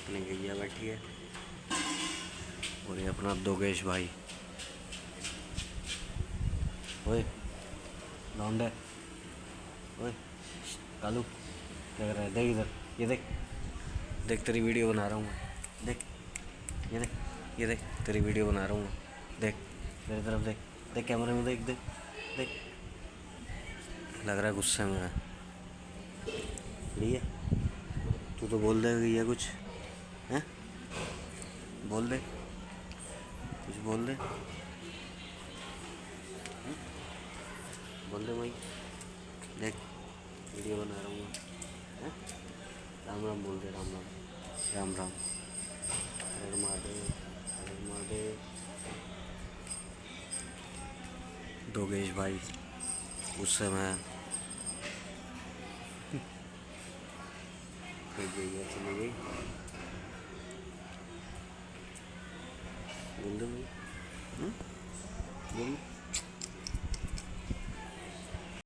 अपनी गैया बैठी है और ये अपना दोगेश भाई। ओए लौंडे, ओए कालू क्या कर रहा है? देख इधर, ये देख, देख तेरी वीडियो बना रहा हूँ मैं, देख ये देख, ये देख तेरी वीडियो बना रहा हूँ मैं, देख मेरी तरफ देख, देख कैमरे में देख, देख देख, लग रहा है गुस्से में है। ठीक है, तू तो बोल दे गैया कुछ, हैं? बोल दे कुछ, बोल दे, बोल दे भाई, देख वीडियो बना रहा हूँ मैं, हैं? राम राम बोल दे, राम राम, राम राम, हर महादेव, हर महादेव। दोगेश भाई गुस्से में है। फिर गई चली गई, बोल दे भाई, बोल।